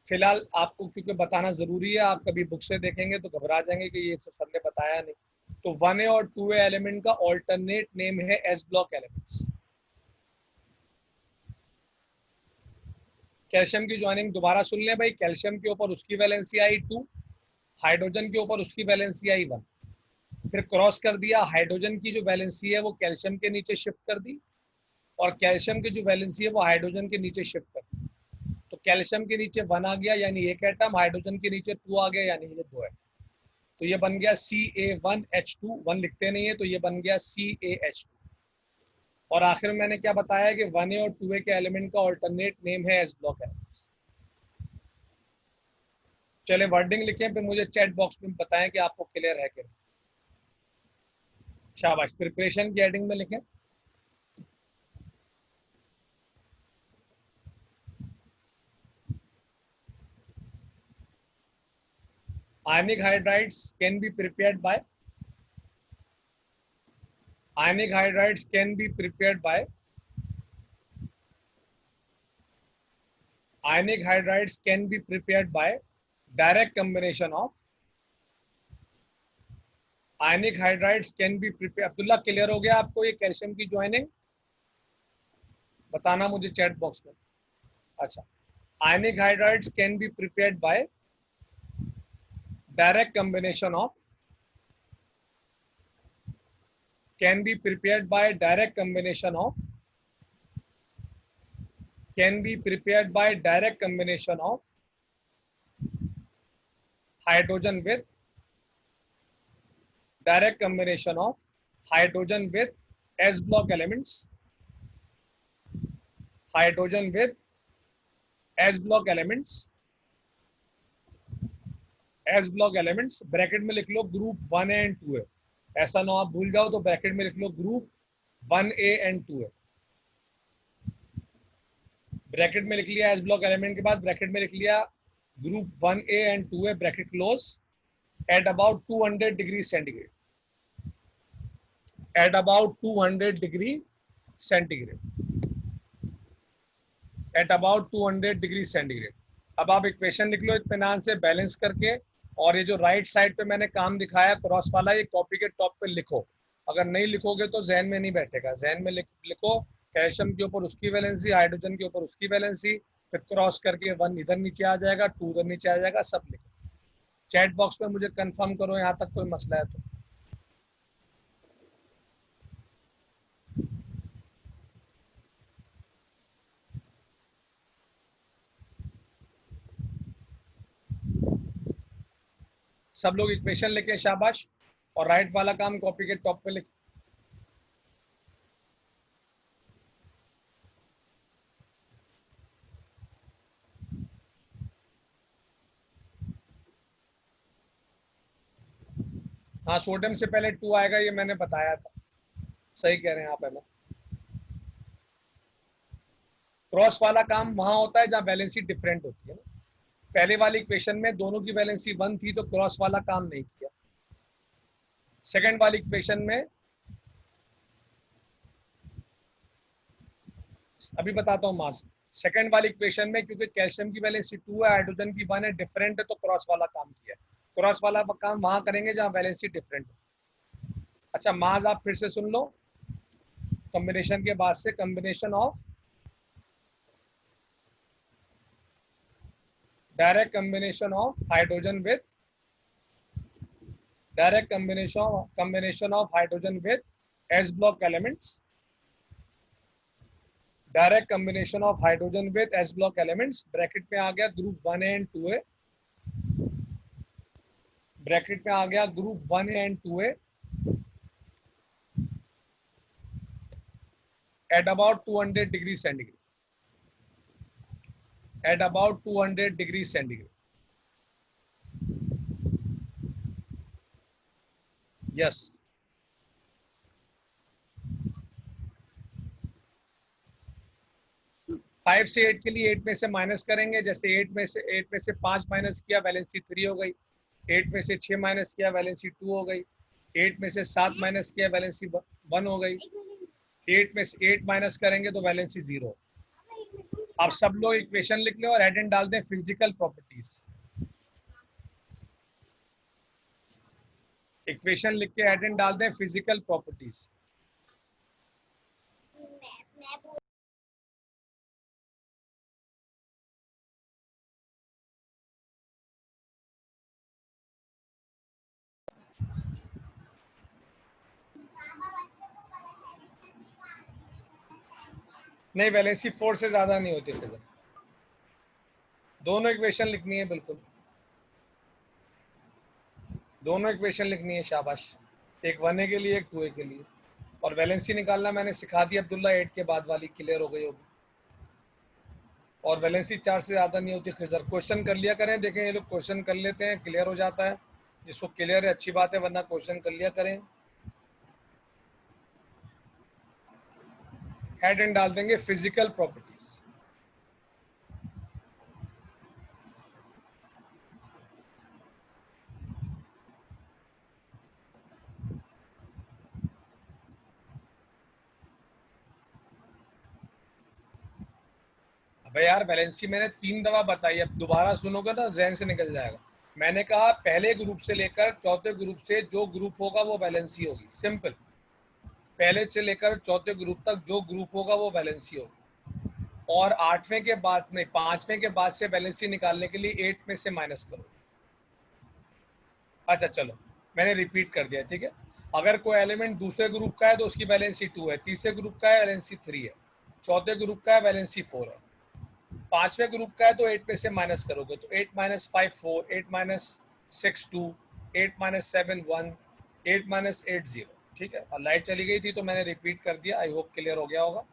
फिलहाल आपको क्योंकि बताना जरूरी है, आप कभी बुक से देखेंगे तो घबरा जाएंगे कि ये सर ने बताया नहीं। तो 1A और 2A एलिमेंट का ऑल्टरनेट नेम है एस ब्लॉक एलिमेंट्स। कैल्शियम की ज्वाइनिंग दोबारा सुन लें भाई। कैल्शियम के ऊपर उसकी वैलेंसी आई 2, हाइड्रोजन के ऊपर उसकी वैलेंसी आई 1। फिर क्रॉस कर दिया, हाइड्रोजन की जो वैलेंसी है वो कैल्शियम के नीचे शिफ्ट कर दी, और कैल्शियम की जो वैलेंसी है वो हाइड्रोजन के नीचे शिफ्ट कर दी। तो कैल्शियम के नीचे 1 आ गया यानी एक एटम, हाइड्रोजन के नीचे 2 आ गया यानी ये 2 एटम। तो ये बन गया CA1H2, 1 लिखते नहीं है तो ये बन गया CaH2। और आखिर में मैंने क्या बताया कि 1A और 2A के एलिमेंट का ऑल्टरनेट नेम है एस ब्लॉक एलिमेंट्स। चले वर्डिंग लिखें, फिर मुझे चैट बॉक्स में बताएं कि आपको क्लियर है कि नहीं। शाबाश, प्रिपरेशन की हेडिंग में लिखें। Ionic hydrides can be prepared by ionic hydrides can be prepared by ionic hydrides can be prepared by direct combination of ionic hydrides can be prepared। Abdullah clear हो गया आपको ये कैल्शियम की ज्वाइनिंग? बताना मुझे चैट बॉक्स में। अच्छा, ionic hydrides can be prepared by direct combination of can be prepared by direct combination of can be prepared by direct combination of hydrogen with direct combination of hydrogen with S block elements, hydrogen with S block elements, S block elements bracket में लिख लो group 1A and 2A। ऐसा ना आप भूल जाओ तो bracket में लिख लो group 1A and 2A। Bracket में लिख लिया एस ब्लॉक एलिमेंट के बाद ब्रैकेट में लिख लिया group 1A and 2A, bracket close, at about 200 degree centigrade, at about 200 degree centigrade, at about 200 degree centigrade. अब आप इक्वेशन लिख लो इत्मीनान से बैलेंस करके, और ये जो राइट साइड पे मैंने काम दिखाया क्रॉस वाला, ये कॉपी के टॉप पे लिखो। अगर नहीं लिखोगे तो जहन में नहीं बैठेगा, जहन में लिखो कैल्शियम के ऊपर उसकी वैलेंसी, हाइड्रोजन के ऊपर उसकी वैलेंसी, फिर क्रॉस करके 1 इधर नीचे आ जाएगा, 2 इधर नीचे आ जाएगा, सब लिखो। चैट बॉक्स में मुझे कंफर्म करो यहाँ तक कोई मसला है तो। सब लोग इक्वेशन लिखे, शाबाश। और राइट वाला काम कॉपी के टॉप पे लिखे। हाँ, सोडियम से पहले 2 आएगा, ये मैंने बताया था। सही कह रहे हैं आप। पहले क्रॉस वाला काम वहां होता है जहां वैलेंसी डिफरेंट होती है ना। पहले वाली इक्वेशन में दोनों की वैलेंसी 1 थी तो क्रॉस वाला काम नहीं किया। सेकंड वाली इक्वेशन में अभी बताता हूँ मास। सेकंड वाली इक्वेशन में क्योंकि कैल्शियम की वैलेंसी 2 है, हाइड्रोजन की 1 है, डिफरेंट है, तो क्रॉस वाला काम किया। क्रॉस वाला काम वहां करेंगे जहां वैलेंसी डिफरेंट है। अच्छा, मास आप फिर से सुन लो कॉम्बिनेशन के बाद से। Combination of direct combination of hydrogen with direct combination of hydrogen with S block elements, direct combination of hydrogen with S block elements, bracket में आ गया group 1A and 2A, bracket में आ गया group 1A and 2A, at about 200 degree centigrade, at about 200 degree centigrade। yes, 5 से 8 के लिए 8 में से minus करेंगे, जैसे 8 में से 5 माइनस किया वैलेंसी 3 हो गई, 8 में से 6 माइनस किया, वैलेंसी 2 हो गई। 8 में से 7 माइनस किया, वैलेंसी 1 हो गई। 8 में से 8 माइनस करेंगे तो वैलेंसी 0। अब सब लोग इक्वेशन लिख लें और हेडिंग डाल दें फिजिकल प्रॉपर्टीज। इक्वेशन लिख के हेडिंग डाल दें फिजिकल प्रॉपर्टीज। नहीं, वैलेंसी 4 से ज्यादा नहीं होती फिर। दोनों इक्वेशन लिखनी है, बिल्कुल दोनों इक्वेशन लिखनी है, शाबाश। एक 1a के लिए, एक 2a के लिए। और वैलेंसी निकालना मैंने सिखा दी अब्दुल्ला, 8 के बाद वाली क्लियर हो गई होगी। और वैलेंसी 4 से ज़्यादा नहीं होती। खिजर क्वेश्चन कर लिया करें, देखें ये लोग क्वेश्चन कर लेते हैं, क्लियर हो जाता है। जिसको क्लियर है अच्छी बात है, वरना क्वेश्चन कर लिया करें। हेडिंग डाल देंगे फिजिकल प्रॉपर्टीज। अबे यार, वैलेंसी मैंने 3 दफा बताई, अब दोबारा सुनोगे ना जहन से निकल जाएगा। मैंने कहा पहले ग्रुप से लेकर चौथे ग्रुप से जो ग्रुप होगा वो वैलेंसी होगी, सिंपल। पहले से लेकर चौथे ग्रुप तक जो ग्रुप होगा वो वैलेंसी होगी। और 8वें के बाद नहीं, 5वें के बाद से वैलेंसी निकालने के लिए 8 में से माइनस करो। अच्छा चलो, मैंने रिपीट कर दिया, ठीक है। अगर कोई एलिमेंट दूसरे ग्रुप का है तो उसकी वैलेंसी 2 है, तीसरे ग्रुप का है वैलेंसी 3 है, चौथे ग्रुप का है वैलेंसी 4 है, 5वें ग्रुप का है तो 8 में से माइनस करोगे तो 8 माइनस 5 4, 8 माइनस 6 2, 8 माइनस 7 1, 8 माइनस 8 0, ठीक है। और लाइट चली गई थी तो मैंने रिपीट कर दिया, आई होप क्लियर हो गया होगा।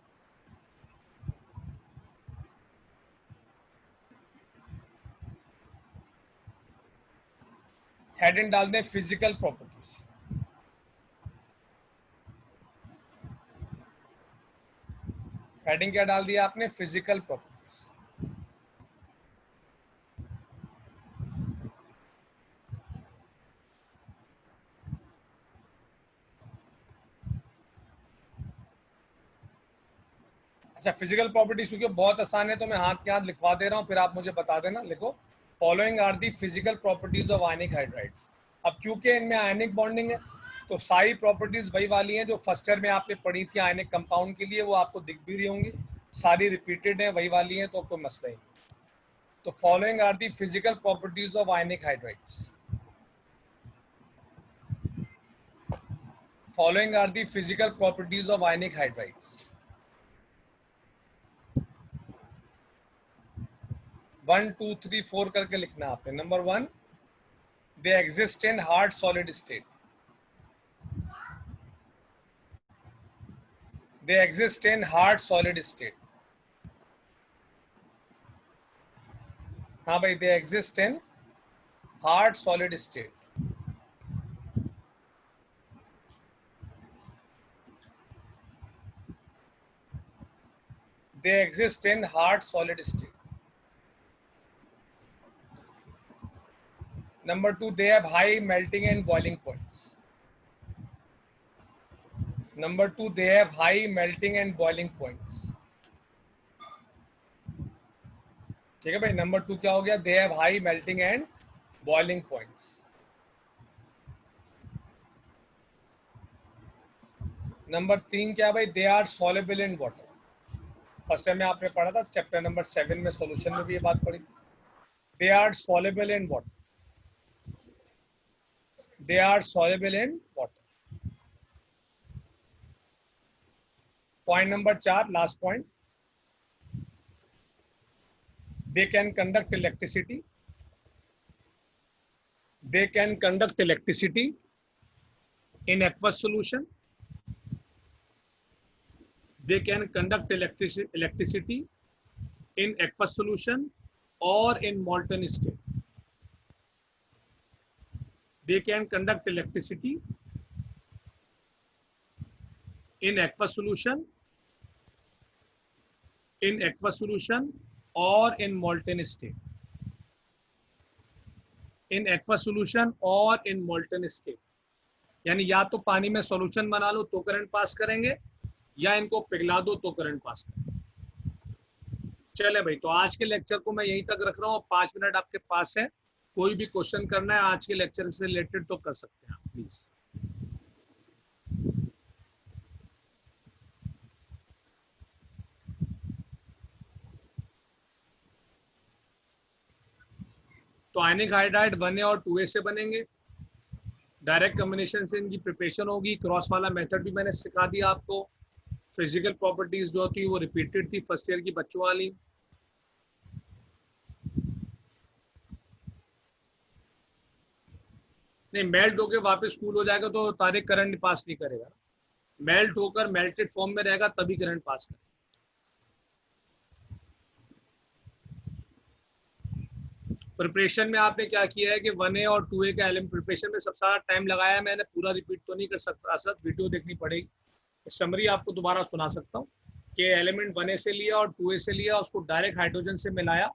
हेडिंग डाल दें फिजिकल प्रॉपर्टीज। हेडिंग क्या डाल दिया आपने? Physical properties. अच्छा, फिजिकल प्रॉपर्टीज क्योंकि बहुत आसान है तो मैं हाथ के हाथ लिखवा दे रहा हूँ, फिर आप मुझे बता देना। लिखो, following are the physical properties of ionic hydrides. अब क्योंकि इनमें आयनिक बॉन्डिंग है तो सारी प्रॉपर्टीज वही वाली हैं जो फर्स्ट ईयर में आपने पढ़ी थी आयनिक कंपाउंड के लिए, वो आपको दिख भी रही होंगी, सारी रिपीटेड है, वही वाली हैं, तो कोई मसला ही नहीं। तो following are the physical properties of ionic hydrides. Following are the physical properties of ionic hydrides. 1 2 3 4 करके लिखना आपने। Number 1, they exist in hard solid state. They exist in hard solid state. हाँ भाई, they exist in hard solid state. They exist in hard solid state. Number 2, they have high melting and boiling points. Number 2, they have high melting and boiling points. ठीक है भाई, number 2 क्या हो गया? They have high melting and boiling points. Number 3 क्या भाई? They are soluble in water. First time में आपने पढ़ा था चैप्टर नंबर 7 में, सॉल्यूशन में भी ये बात पढ़ी थी। They are soluble in water. They are soluble in water. Point number 4, last point. They can conduct electricity. They can conduct electricity in aqueous solution. They can conduct electricity in aqueous solution or in molten state. They can conduct electricity in aqueous solution or in molten state. In aqua solution और in molten state, यानी या तो पानी में solution बना लो तो current pass करेंगे, या इनको पिघला दो तो करंट पास करेंगे। चले भाई, तो आज के लेक्चर को मैं यहीं तक रख रहा हूँ। 5 मिनट आपके पास है, कोई भी क्वेश्चन करना है आज के लेक्चर से रिलेटेड तो कर सकते हैं आप प्लीज। तो आयनिक हाइड्राइड 1A और 2A से बनेंगे। डायरेक्ट कॉम्बिनेशन से इनकी प्रिपरेशन होगी। क्रॉस वाला मेथड भी मैंने सिखा दिया आपको। फिजिकल प्रॉपर्टीज जो थी वो रिपीटेड थी फर्स्ट ईयर की बच्चों वाली। नहीं, मेल्ट होकर वापस कूल हो जाएगा तो तारिक करंट पास नहीं करेगा। मेल्ट होकर मेल्टेड फॉर्म में रहेगा तभी करंट पास करेगा। प्रिपरेशन में आपने क्या किया है कि 1A और 2A का एलिमेंट प्रिपरेशन में सबसे ज्यादा टाइम लगाया है मैंने। पूरा रिपीट तो नहीं कर सकता सर, वीडियो देखनी पड़ेगी। समरी आपको दोबारा सुना सकता हूँ कि एलिमेंट 1A से लिया और 2A से लिया, उसको डायरेक्ट हाइड्रोजन से मिलाया,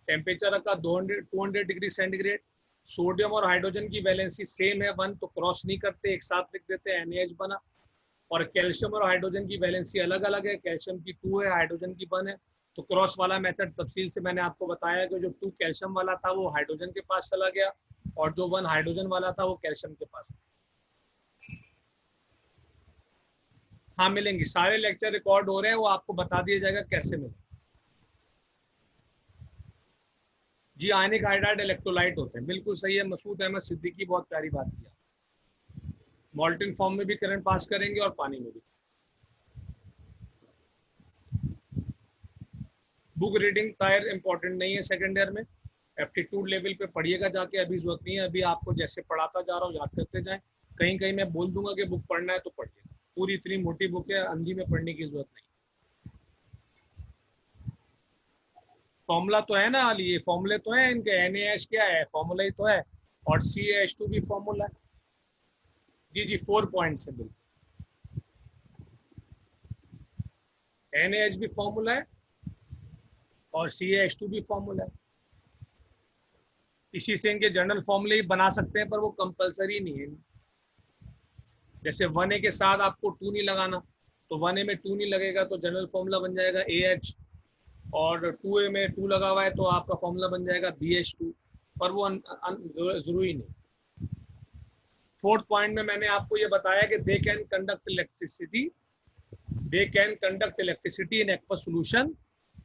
टेम्परेचर रखा 200 डिग्री सेंटीग्रेड। सोडियम और हाइड्रोजन की वैलेंसी सेम है 1, तो क्रॉस नहीं करते, एक साथ लिख देते हैं, NaH बना। और कैल्शियम और हाइड्रोजन की वैलेंसी अलग अलग है, कैल्शियम की 2 है, हाइड्रोजन की 1 है। तो क्रॉस वाला मेथड तफसील से मैंने आपको बताया कि जो 2 कैल्शियम वाला था वो हाइड्रोजन के पास चला गया, और जो 1 हाइड्रोजन वाला था वो कैल्शियम के पास। हाँ मिलेंगी, सारे लेक्चर रिकॉर्ड हो रहे हैं, वो आपको बता दिया जाएगा कैसे मिले। जी, आयनिक हाइड्राइड इलेक्ट्रोलाइट होते हैं, बिल्कुल सही है। मसूद अहमद सिद्दीकी, बहुत प्यारी बात किया। मॉल्टन फॉर्म में भी करंट पास करेंगे और पानी में भी। बुक रीडिंग टायर इंपॉर्टेंट नहीं है सेकंड ईयर में, एप्टीट्यूड लेवल पे पढ़िएगा जाके, अभी जरूरत नहीं है। अभी आपको जैसे पढ़ाता जा रहा हूँ याद करते जाएं। कहीं कहीं मैं बोल दूंगा कि बुक पढ़ना है तो पढ़िएगा, पूरी इतनी मोटी बुक है, अंधी में पढ़ने की जरूरत नहीं। फॉर्मूला तो है ना, ये फॉर्मूले तो है इनके, NaH क्या है, फॉर्मूला ही तो है, और CaH2 भी फॉर्मूला है। जी जी, 4 पॉइंट है बिल्कुल। NaH भी फॉर्मूला है और CaH2 भी फॉर्मूला है। इसी से इनके जनरल फॉर्मूले ही बना सकते हैं, पर वो कंपलसरी नहीं है। जैसे 1A के साथ आपको 2 नहीं लगाना, तो 1A में 2 नहीं लगेगा तो जनरल फॉर्मूला बन जाएगा AH, और 2A में 2 लगा हुआ है तो आपका फॉर्मूला बन जाएगा BH2, पर वो जरूरी नहीं। 4th पॉइंट में मैंने आपको ये बताया कि they can conduct electricity in aqueous solution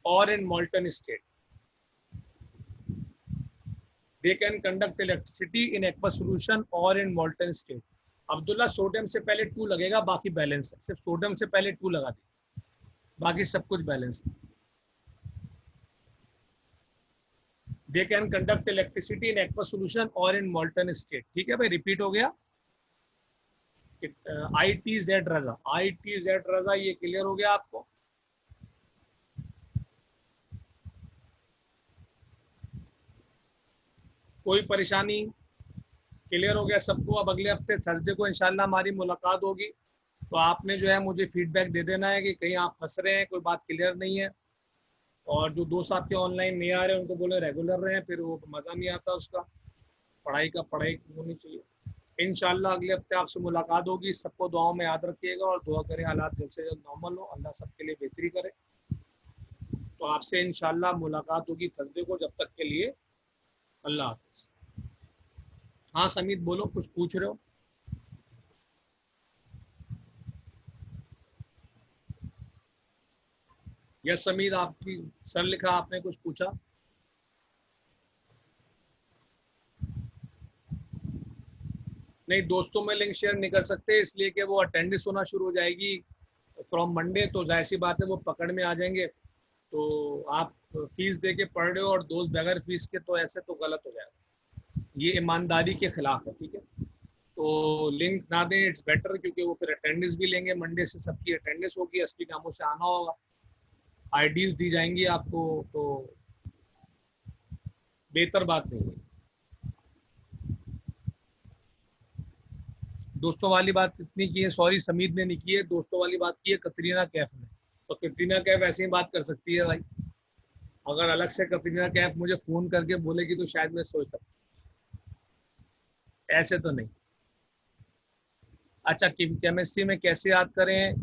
और in molten state. They can conduct electricity in aqueous solution और in molten state. Abdullah, sodium से पहले 2 लगेगा, बाकी बैलेंस है। सिर्फ सोडियम से पहले 2 लगा दी, बाकी सब कुछ बैलेंस है। दे can conduct electricity in aqueous solution और इन मोल्टन स्टेट। ठीक है भाई, रिपीट हो गया। ITZ रजा, ये क्लियर हो गया आपको? कोई परेशानी? क्लियर हो गया सबको? अब अगले हफ्ते थर्सडे को इंशाल्लाह हमारी मुलाकात होगी, तो आपने जो है मुझे फीडबैक दे देना है कि कहीं आप फंस रहे हैं, कोई बात क्लियर नहीं है। और जो दोस्त आपके ऑनलाइन नहीं आ रहे हैं उनको बोले रेगुलर रहे, फिर वो मज़ा नहीं आता उसका, पढ़ाई होनी चाहिए। इंशाल्लाह अगले हफ्ते आपसे मुलाकात होगी। सबको दुआओं में याद रखिएगा और दुआ करें हालात जल्द से जल्द नॉर्मल हो, अल्लाह सबके लिए बेहतरी करे। तो आपसे इंशाल्लाह मुलाकात होगी थर्सडे को। जब तक के लिए अल्लाह हाफिज़। हाँ समीत, बोलो, कुछ पूछ रहे हो? यस समीत, आपकी सर लिखा, आपने कुछ पूछा? नहीं, दोस्तों में लिंक शेयर नहीं कर सकते, इसलिए कि वो अटेंडेंस होना शुरू हो जाएगी फ्रॉम मंडे, तो जाहिर सी बात है वो पकड़ में आ जाएंगे। तो आप फीस दे के पढ़ रहे हो और दोस्त बगैर फीस के, तो ऐसे तो गलत हो जाएगा, ये ईमानदारी के खिलाफ है। ठीक है, तो लिंक ना दें, इट्स बेटर, क्योंकि वो फिर अटेंडेंस भी लेंगे। मंडे से सबकी अटेंडेंस होगी, असली कामों से आना होगा, आईडीज दी जाएंगी आपको, तो बेहतर बात नहीं है। दोस्तों वाली बात इतनी की है, सॉरी समीर ने नहीं की है, दोस्तों वाली बात की है कतरीना कैफ ने। तो कतरीना कैफ ऐसे ही बात कर सकती है भाई, अगर अलग से कतरीना कैफ मुझे फ़ोन करके बोलेगी तो शायद मैं सोच सकता। ऐसे तो नहीं। अच्छा, केमिस्ट्री में कैसे याद करें?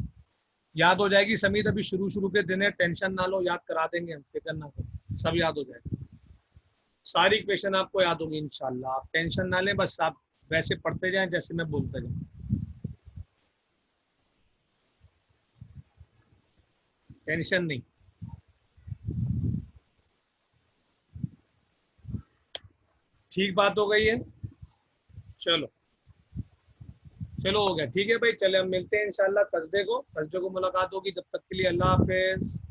याद हो जाएगी समीर, अभी शुरू शुरू के दिन है, टेंशन ना लो, याद करा देंगे हम, फिक्र ना करो, सब याद हो जाएगा। सारी क्वेश्चन आपको याद होगी इंशाल्लाह, आप टेंशन ना लें, बस आप वैसे पढ़ते जाएं जैसे मैं बोलता जाऊं, टेंशन नहीं। ठीक बात हो गई है। चलो, चलो हो गया, ठीक है भाई, चले हम मिलते हैं इंशाल्लाह थर्सडे को, थर्सडे को मुलाकात होगी, जब तक के लिए अल्लाह हाफिज।